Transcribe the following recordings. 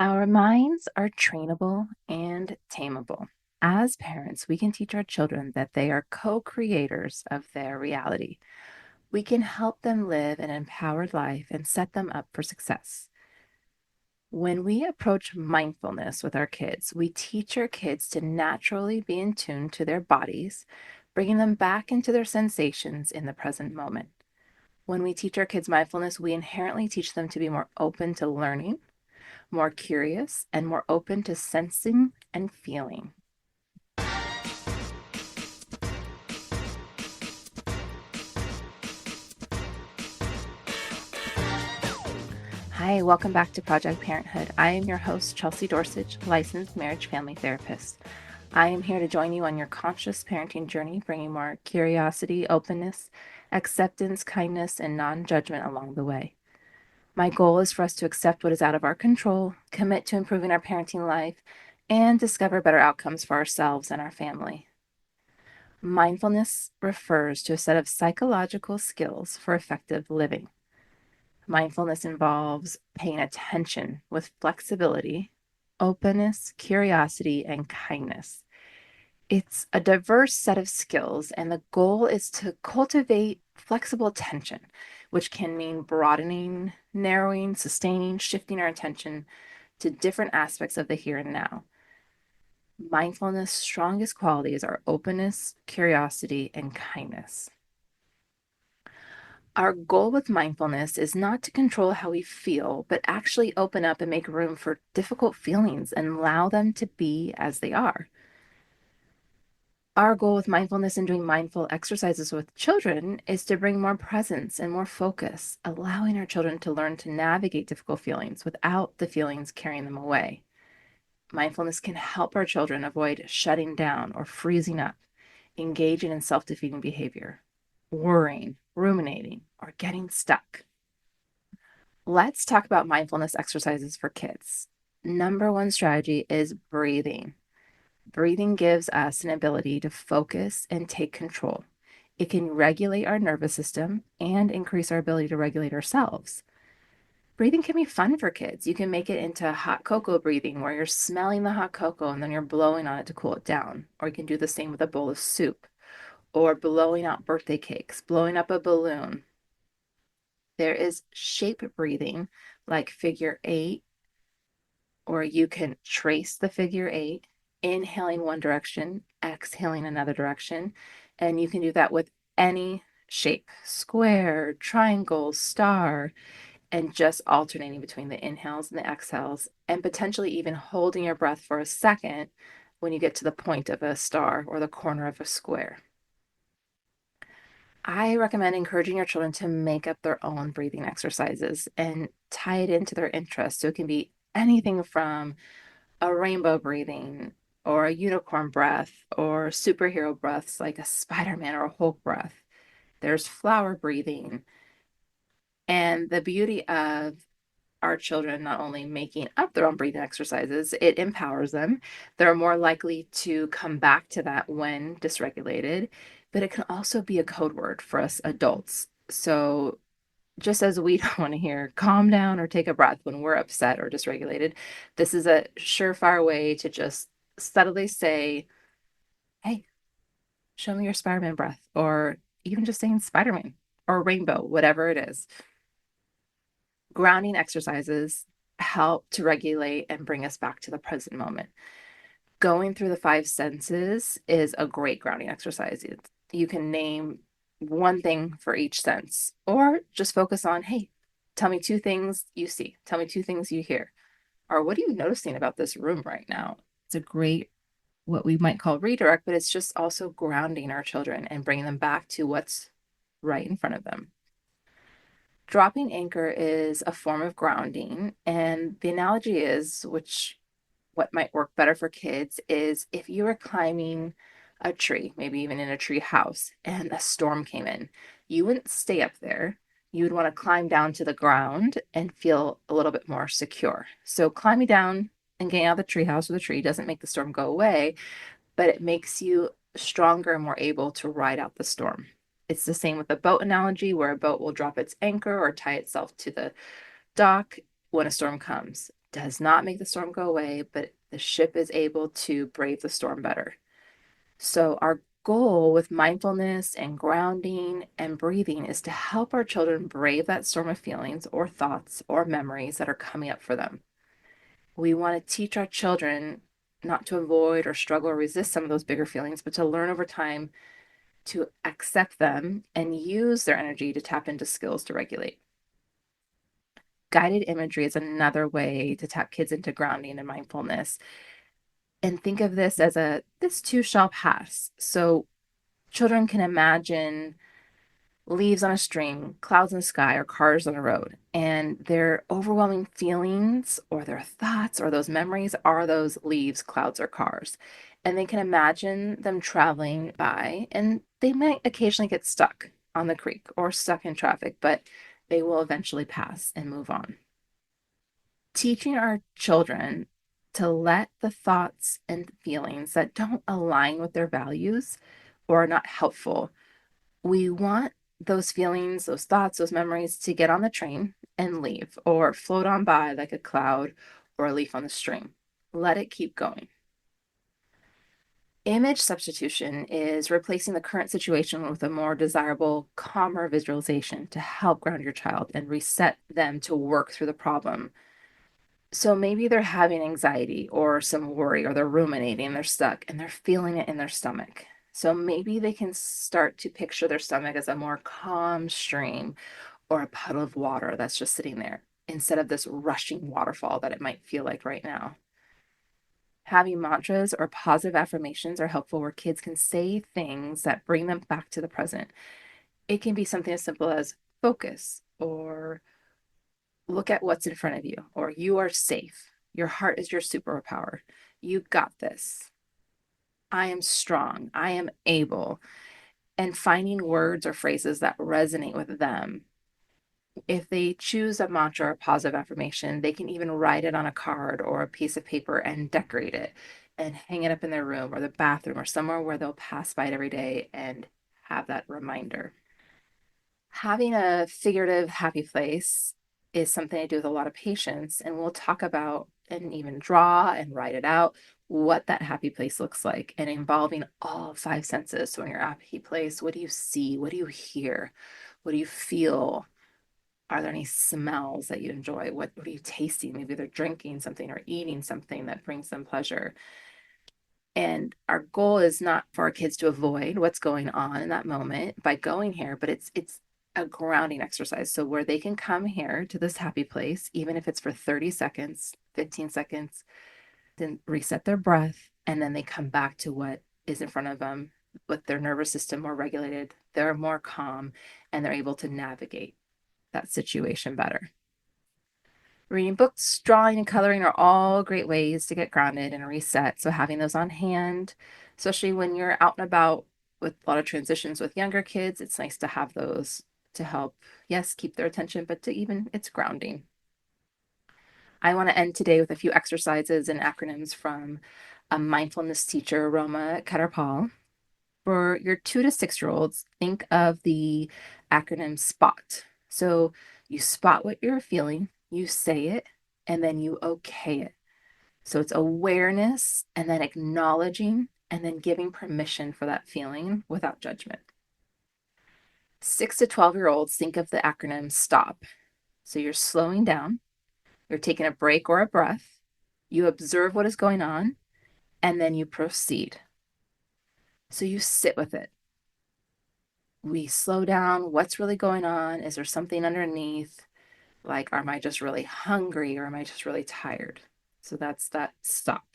Our minds are trainable and tameable. As parents, we can teach our children that they are co creators of their reality. We can help them live an empowered life and set them up for success. When we approach mindfulness with our kids, we teach our kids to naturally be in tune to their bodies, bringing them back into their sensations in the present moment. When we teach our kids mindfulness, we inherently teach them to be more open to learning, more curious, and more open to sensing and feeling. Hi, welcome back to Project Parenthood. I am your host, Chelsea Dorsage, licensed marriage family therapist. I am here to join you on your conscious parenting journey, bringing more curiosity, openness, acceptance, kindness, and non judgment along the way. My goal is for us to accept what is out of our control, commit to improving our parenting life, and discover better outcomes for ourselves and our family. Mindfulness refers to a set of psychological skills for effective living. Mindfulness involves paying attention with flexibility, openness, curiosity, and kindness. It's a diverse set of skills, and the goal is to cultivate flexible attention, which can mean broadening, narrowing, sustaining, shifting our attention to different aspects of the here and now. Mindfulness' strongest qualities are openness, curiosity, and kindness. Our goal with mindfulness is not to control how we feel, but actually open up and make room for difficult feelings and allow them to be as they are. Our goal with mindfulness and doing mindful exercises with children is to bring more presence and more focus, allowing our children to learn to navigate difficult feelings without the feelings carrying them away. Mindfulness can help our children avoid shutting down or freezing up, engaging in self-defeating behavior, worrying, ruminating, or getting stuck. Let's talk about mindfulness exercises for kids. Number one strategy is breathing. Breathing gives us an ability to focus and take control. It can regulate our nervous system and increase our ability to regulate ourselves. Breathing can be fun for kids. You can make it into hot cocoa breathing, where you're smelling the hot cocoa and then you're blowing on it to cool it down. Or you can do the same with a bowl of soup, or blowing out birthday cakes, blowing up a balloon. There is shape breathing, like figure eight, or you can trace the figure eight, inhaling one direction, exhaling another direction. And you can do that with any shape, square, triangle, star, and just alternating between the inhales and the exhales, and potentially even holding your breath for a second when you get to the point of a star or the corner of a square. I recommend encouraging your children to make up their own breathing exercises and tie it into their interests. So it can be anything from a rainbow breathing or a unicorn breath or superhero breaths like a Spider-Man or a Hulk breath. There's flower breathing. And the beauty of our children not only making up their own breathing exercises, it empowers them. They're more likely to come back to that when dysregulated, but it can also be a code word for us adults. So just as we don't want to hear calm down or take a breath when we're upset or dysregulated, this is a surefire way to just subtly say, hey, show me your Spider-Man breath, or even just saying Spider-Man or rainbow, whatever it is. Grounding exercises help to regulate and bring us back to the present moment. Going through the five senses is a great grounding exercise. You can name one thing for each sense, or just focus on, hey, tell me two things you see, tell me two things you hear, or what are you noticing about this room right now? It's a great, what we might call redirect, but it's just also grounding our children and bringing them back to what's right in front of them. Dropping anchor is a form of grounding, and the analogy is, which what might work better for kids is if you were climbing a tree, maybe even in a tree house, and a storm came in, you wouldn't stay up there. You would want to climb down to the ground and feel a little bit more secure. So climbing down and getting out of the tree house or the tree doesn't make the storm go away, but it makes you stronger and more able to ride out the storm. It's the same with the boat analogy, where a boat will drop its anchor or tie itself to the dock when a storm comes. does not make the storm go away, but the ship is able to brave the storm better. So, our goal with mindfulness and grounding and breathing is to help our children brave that storm of feelings or thoughts or memories that are coming up for them. We want to teach our children not to avoid or struggle or resist some of those bigger feelings, but to learn over time to accept them and use their energy to tap into skills to regulate. Guided imagery is another way to tap kids into grounding and mindfulness. And think of this as this too shall pass. So children can imagine leaves on a stream, clouds in the sky, or cars on a road. And their overwhelming feelings or their thoughts or those memories are those leaves, clouds, or cars. And they can imagine them traveling by, and they might occasionally get stuck on the creek or stuck in traffic, but they will eventually pass and move on. Teaching our children to let the thoughts and feelings that don't align with their values or are not helpful, we want those feelings, those thoughts, those memories to get on the train and leave or float on by like a cloud or a leaf on the stream. Let it keep going. Image substitution is replacing the current situation with a more desirable, calmer visualization to help ground your child and reset them to work through the problem. So maybe they're having anxiety or some worry, or they're ruminating, they're stuck, and they're feeling it in their stomach. So maybe they can start to picture their stomach as a more calm stream or a puddle of water that's just sitting there instead of this rushing waterfall that it might feel like right now. Having mantras or positive affirmations are helpful where kids can say things that bring them back to the present. It can be something as simple as focus or look at what's in front of you, or you are safe. Your heart is your superpower. You got this. I am strong. I am able. And finding words or phrases that resonate with them. If they choose a mantra or positive affirmation, they can even write it on a card or a piece of paper and decorate it and hang it up in their room or the bathroom or somewhere where they'll pass by it every day and have that reminder. Having a figurative happy place is something I do with a lot of patients, and we'll talk about and even draw and write it out what that happy place looks like and involving all five senses. So, in your happy place, what do you see? What do you hear? What do you feel? Are there any smells that you enjoy? What are you tasting? Maybe they're drinking something or eating something that brings them pleasure. And our goal is not for our kids to avoid what's going on in that moment by going here, but it's a grounding exercise. So where they can come here to this happy place, even if it's for 30 seconds, 15 seconds, then reset their breath, and then they come back to what is in front of them with their nervous system more regulated, they're more calm, and they're able to navigate that situation better. Reading books, drawing, and coloring are all great ways to get grounded and reset. So, having those on hand, especially when you're out and about with a lot of transitions with younger kids, it's nice to have those to help, yes, keep their attention, but to even it's grounding. I want to end today with a few exercises and acronyms from a mindfulness teacher, Roma Ketterpal. For your 2 to 6 year olds, think of the acronym SPOT. So you spot what you're feeling, you say it, and then you okay it. So it's awareness and then acknowledging and then giving permission for that feeling without judgment. 6 to 12 year olds, think of the acronym STOP. So you're slowing down, you're taking a break or a breath, you observe what is going on, and then you proceed. So you sit with it. We slow down. What's really going on? Is there something underneath? Like, am I just really hungry or am I just really tired? So that's that stop.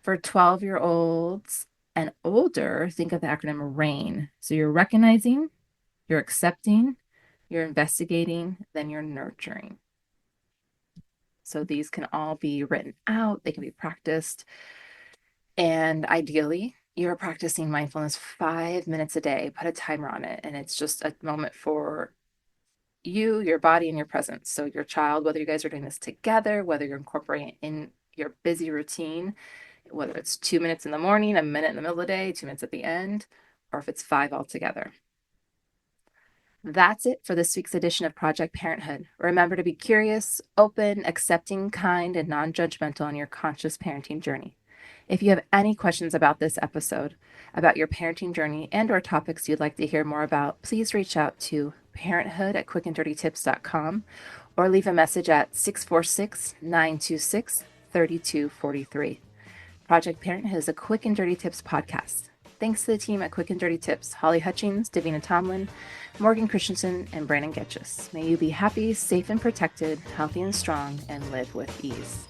For 12-year-olds and older, think of the acronym RAIN. So you're recognizing, you're accepting, you're investigating, then you're nurturing. So these can all be written out, they can be practiced. And ideally, you're practicing mindfulness 5 minutes a day. Put a timer on it. And it's just a moment for you, your body, and your presence. So your child, whether you guys are doing this together, whether you're incorporating it in your busy routine, whether it's 2 minutes in the morning, a minute in the middle of the day, 2 minutes at the end, or if it's five altogether. That's it for this week's edition of Project Parenthood. Remember to be curious, open, accepting, kind, and non judgmental on your conscious parenting journey. If you have any questions about this episode, about your parenting journey, and/or topics you'd like to hear more about, please reach out to parenthood@quickanddirtytips.com or leave a message at 646-926-3243. Project Parenthood is a Quick and Dirty Tips podcast. Thanks to the team at Quick and Dirty Tips, Holly Hutchings, Davina Tomlin, Morgan Christensen, and Brandon Getchus. May you be happy, safe and protected, healthy and strong, and live with ease.